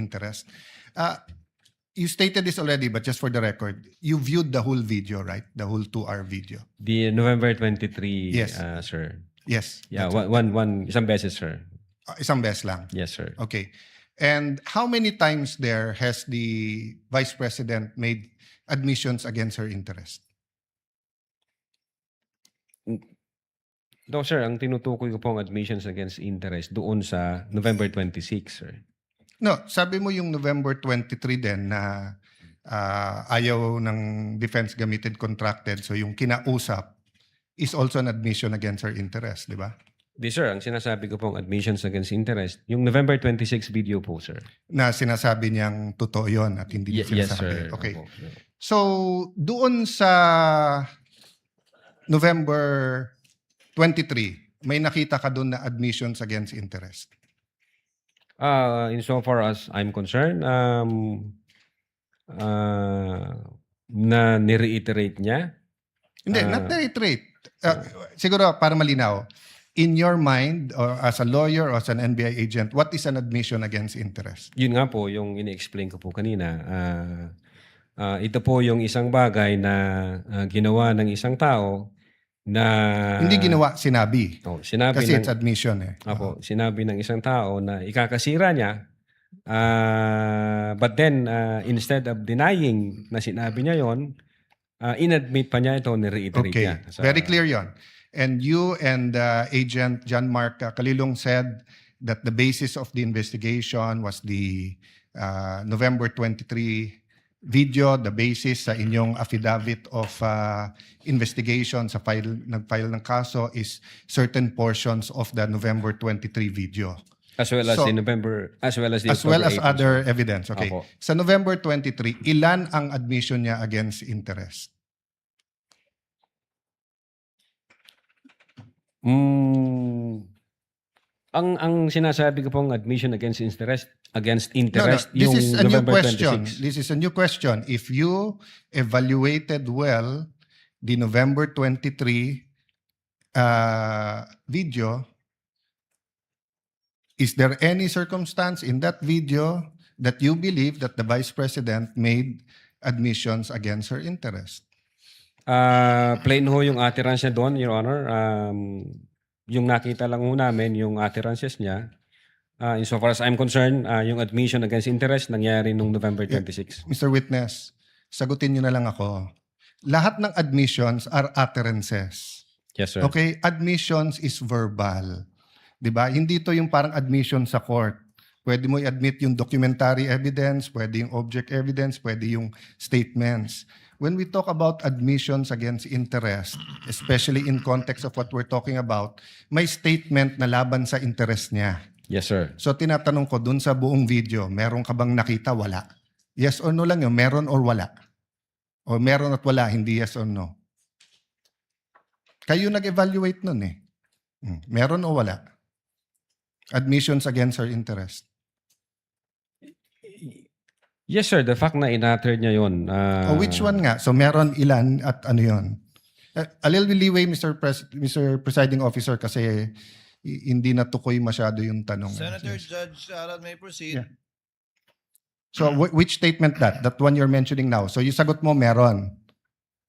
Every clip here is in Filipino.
interest. You stated this already, but just for the record, you viewed the whole video, right? The whole 2-hour video. The November 23, Yes. sir. Yes. Yeah, that's it. isang beses, sir. Isang beses lang. Yes, sir. Okay. And how many times there has the Vice President made admissions against her interest? No, sir, ang tinutukoy ko pong admissions against interest doon sa November 26, sir. No, sabi mo yung November 23 din na ayaw ng defense gamitin contracted. So yung kinausap is also an admission against her interest, di ba? Di, sir, ang sinasabi ko pong admissions against interest, yung November 26 video po, sir. Na sinasabi niyang totoo yun at hindi niya Yes, sinasabi. sir. Okay. Opo. So doon sa November 23, may nakita ka doon na admissions against interest? Insofar as I'm concerned, na nireiterate niya. Hindi, not reiterate. Siguro para malinaw, in your mind or as a lawyer or as an NBI agent, what is an admission against interest? Yun nga po yung ini-explain ko po kanina. Ito po yung isang bagay na ginawa ng isang tao na Hindi ginawa, sinabi. sinabi Kasi ng, it's admission eh. Apo, sinabi ng isang tao na ikakasira niya, but then instead of denying na sinabi niya yon, inadmit pa niya ito, nireiterate Okay, niya. very clear yon. And you and Agent John Mark Kalilong said that the basis of the investigation was the November 23 video, the basis sa inyong affidavit of investigation sa nag-file ng kaso is certain portions of the November 23 video. As well as So, the November, as well as the As well as October 8, other evidence. Okay. Apo. Sa November 23, ilan ang admission niya against interest? Ang sinasabi ko pong admission against interest No. This yung is a new November question. 26. This is a new question. If you evaluated well the November 23 video, is there any circumstance in that video that you believe that the Vice President made admissions against her interest? Plain ho yung utterance niya doon, Your Honor. Yung nakita lang ho namin, yung utterances niya. Insofar as I'm concerned, yung admission against interest nangyari nung November 26. Mr. Witness, sagutin niyo na lang ako. Lahat ng admissions are utterances. Yes, sir. Okay? Admissions is verbal. 'Di ba? Hindi ito yung parang admission sa court. Pwede mo i-admit yung documentary evidence, pwede yung object evidence, pwede yung statements. When we talk about admissions against interest, especially in context of what we're talking about, may statement na laban sa interest niya. Yes, sir. So tinatanong ko dun sa buong video, meron ka bang nakita? Wala. Yes or no lang yun, meron or wala. O meron at wala, hindi yes or no. Kayo nag-evaluate nun eh. Meron o wala? Admissions against her interest. Yes, sir. The fact na in-utter niya yun. O which one nga? So meron ilan at ano yun? A little leeway, Mr. Presiding Officer, kasi hindi natukoy masyado yung tanong. Senator Yes. Judge Aral may proceed. Yeah. So which statement that? That one you're mentioning now. So yung sagot mo, meron.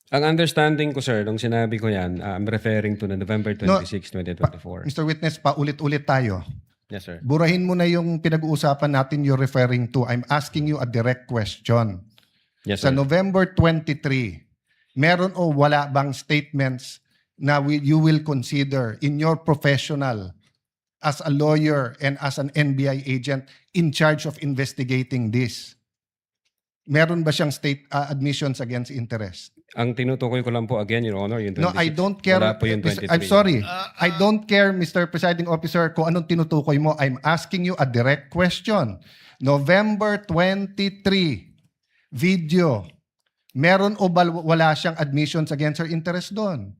Ang understanding ko, sir, nung sinabi ko yan, I'm referring to the November 26, 2024. Mr. Witness, paulit-ulit tayo. Yes, sir. Burahin mo na yung pinag-uusapan natin you're referring to. I'm asking you a direct question. Yes, Sa sir. November 23, meron o wala bang statements na you will consider in your professional as a lawyer and as an NBI agent in charge of investigating this? Meron ba siyang admissions against interest? Ang tinutukoy ko lang po again, Your Honor, yung 26. No, I don't care. Wala po yung 23. I'm sorry. I don't care, Mr. Presiding Officer, kung anong tinutukoy mo. I'm asking you a direct question. November 23 video. Meron o wala siyang admissions against her interest doon?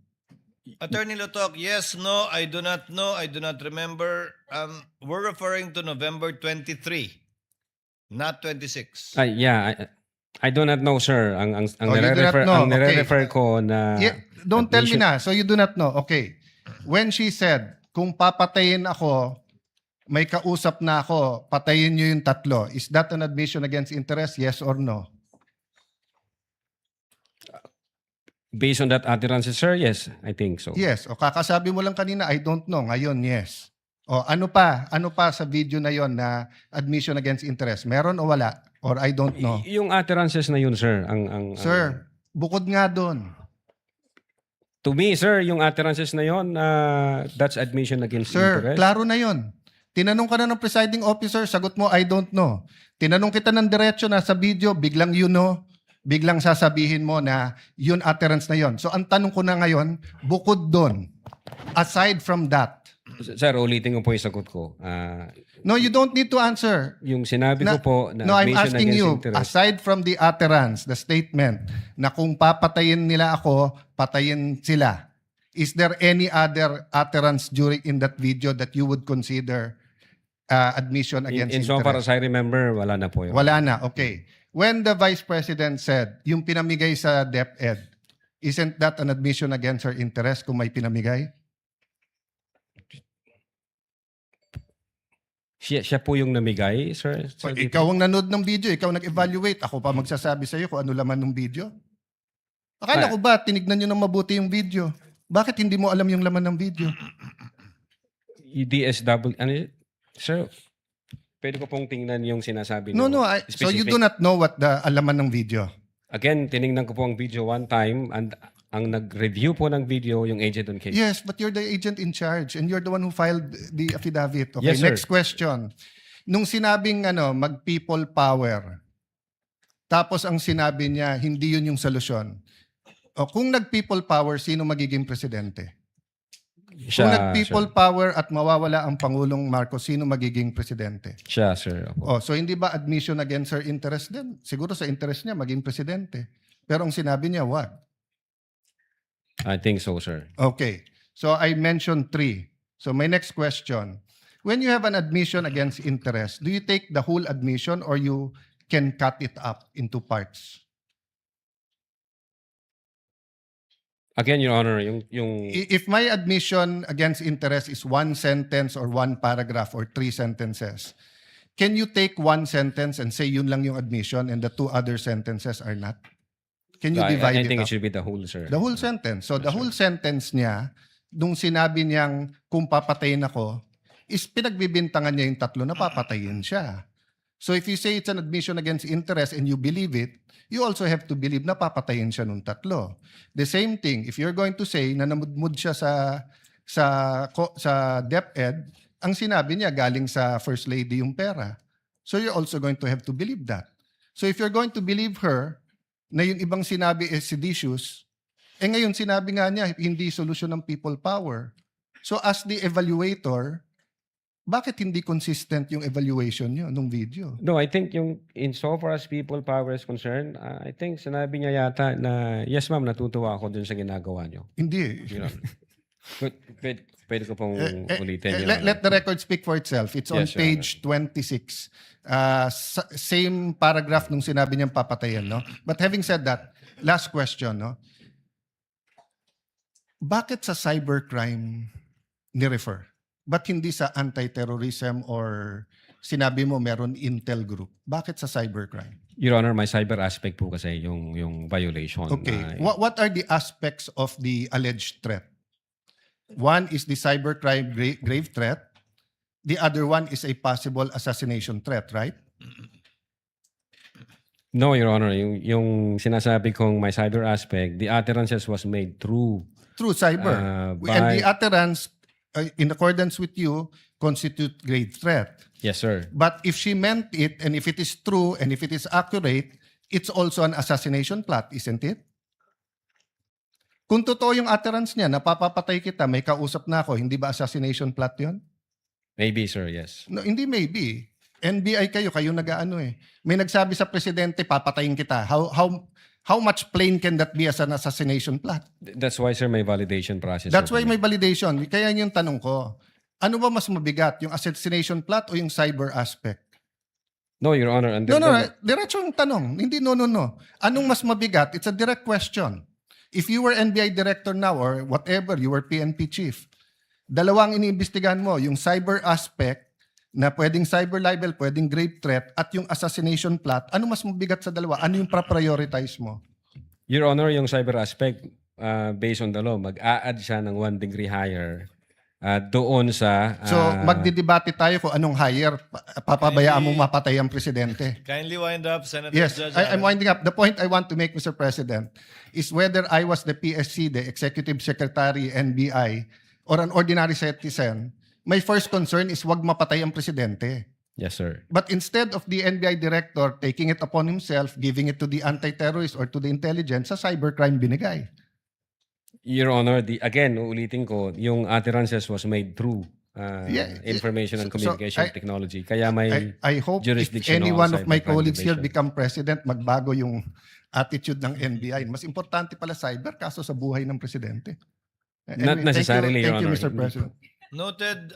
Attorney Lotok, yes, no, I do not know, I do not remember. We're referring to November 23, not 26. Yeah, I do not know, sir. Ang Oh, you do not know. ang nire-refer ko na Yeah, don't tell me na. So you do not know. Okay. When she said, kung papatayin ako, may kausap na ako, patayin nyo yung tatlo. Is that an admission against interest? Yes or no? Based on that utterance, sir, yes, I think so. Yes. O kakasabi mo lang kanina, I don't know. Ngayon, yes. O ano pa? Ano pa sa video na yon na admission against interest? Meron o wala? Or I don't know? Yung utterances na yun, sir, ang Sir, bukod nga doon. to me, sir, yung utterances na yun, that's admission against Sir, interest. klaro na yon. Tinanong ka na ng presiding officer, sagot mo, I don't know. Tinanong kita ng diretso na sa video, biglang you know, biglang sasabihin mo na yun utterance na yon. So ang tanong ko na ngayon, bukod doon, aside from that, Sir, ulitin ko po yung sagot ko. no, you don't need to answer. Yung sinabi ko po na No, I'm admission asking against you, interest. aside from the utterance, the statement, na kung papatayin nila ako, patayin sila, is there any other utterance during in that video that you would consider admission against In so far interest? as I remember, wala na po yun. Wala na, okay. When the Vice President said, yung pinamigay sa DepEd, isn't that an admission against her interest kung may pinamigay? Siya po yung namigay, sir? O, ikaw ang nanood ng video, ikaw nag-evaluate, ako pa magsasabi sa iyo kung ano laman ng video. Akala ko ba, tinignan nyo ng mabuti yung video? Bakit hindi mo alam yung laman ng video? DSW, ano, sir, pwede ko pong tingnan yung sinasabi No, niyo. no, so you do not know what the alaman ng video. Again, tiningnan ko po ang video one time and ang nag-review po ng video yung agent on case. Yes, but you're the agent in charge and you're the one who filed the affidavit. Okay, Yes, sir. next question. Nung sinabing mag-people power, tapos ang sinabi niya, hindi yun yung solusyon. O kung nag-people power, sino magiging presidente? Kung nag-people power at mawawala ang Pangulong Marcos, sino magiging presidente? Siya, sir. Opo. Oh, so hindi ba admission against her interest din? Siguro sa interest niya maging presidente. Pero ang sinabi niya, what? I think so, sir. Okay. So I mentioned 3. So my next question. When you have an admission against interest, do you take the whole admission or you can cut it up into parts? Again, Your Honor, yung If my admission against interest is 1 sentence or 1 paragraph or 3 sentences, can you take 1 sentence and say yun lang yung admission and the 2 other sentences are not? Can you divide I it think up? it should be the whole, sir. The whole sentence. So the whole sentence niya, nung sinabi niyang kung papatayin ako, is pinagbibintangan niya yung tatlo na papatayin siya. So if you say it's an admission against interest and you believe it, you also have to believe na papatayin siya nung tatlo. The same thing, if you're going to say na namudmud siya sa DepEd, ang sinabi niya galing sa First Lady yung pera. So you're also going to have to believe that. So if you're going to believe her, na yung ibang sinabi is seditious, ngayon sinabi nga niya, hindi solusyon ng people power. So as the evaluator, bakit hindi consistent yung evaluation niyo nung video? No, I think yung in so far as people power is concerned, I think sinabi niya yata na, yes ma'am, natutuwa ako dun sa ginagawa niyo. Hindi. Your Honor. Pwede ko pong ulitin. Your Honor. Let the record speak for itself. It's on Yes, Your page 26. Same paragraph nung sinabi niyang papatayin, no? But having said that, last question, no? Bakit sa cybercrime ni-refer? Ba't hindi sa anti-terrorism or sinabi mo meron intel group? Bakit sa cybercrime? Your Honor, my cyber aspect po kasi yung violation. Okay. What are the aspects of the alleged threat? One is the cybercrime grave threat. The other one is a possible assassination threat, right? No, Your Honor, yung sinasabi kong my cyber aspect, the utterances was made through Through cyber. And the by, utterance, in accordance with you, constitute grave threat. yes, sir. But if she meant it, and if it is true, and if it is accurate, it's also an assassination plot, isn't it? Kung totoo yung utterance niya, napapapatay kita, may kausap na ako, hindi ba assassination plot yun? Maybe, sir, yes. No, hindi maybe. NBI kayo nag-aano eh. May nagsabi sa presidente, papatayin kita. How much plain can that be as an assassination plot? That's why, sir, may validation process. That's sir. why may validation. Kaya yung tanong ko, ano ba mas mabigat, yung assassination plot o yung cyber aspect? No, Your Honor. No, diretso yung tanong. Hindi no. Anong mas mabigat? It's a direct question. If you were NBI director now or whatever, you were PNP chief, dalawang iniimbestigahan mo, yung cyber aspect na pwedeng cyber libel, pwedeng grave threat, at yung assassination plot, ano mas mabigat sa dalawa? Ano yung prioritize mo? Your Honor, yung cyber aspect, based on the law, mag-a-add siya ng 1 degree higher doon sa... So, magdidebate tayo kung anong higher. Papabayaan mong mapatay ang presidente. Kindly wind up, Senator Yes, Judge I'm Allen. winding up. The point I want to make, Mr. President, is whether I was the PSC, the Executive Secretary, NBI, or an ordinary citizen, my first concern is wag mapatay ang presidente. Yes, sir. But instead of the NBI director taking it upon himself, giving it to the anti-terrorist or to the intelligence, sa cybercrime binigay. Your Honor, again, uulitin ko, yung utterances was made through Yeah, information and so communication technology. Kaya may I hope if jurisdiction any on one of my cybercrime colleagues here division. become president, magbago yung attitude ng NBI. Mas importante pala cyber kaso sa buhay ng presidente. Not necessarily, Your Thank you, Honor. Mr. President. Noted.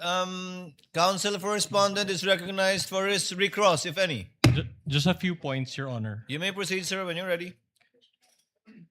Counsel for respondent is recognized for his recross, if any. Just a few points, Your Honor. You may proceed, sir, when you're ready.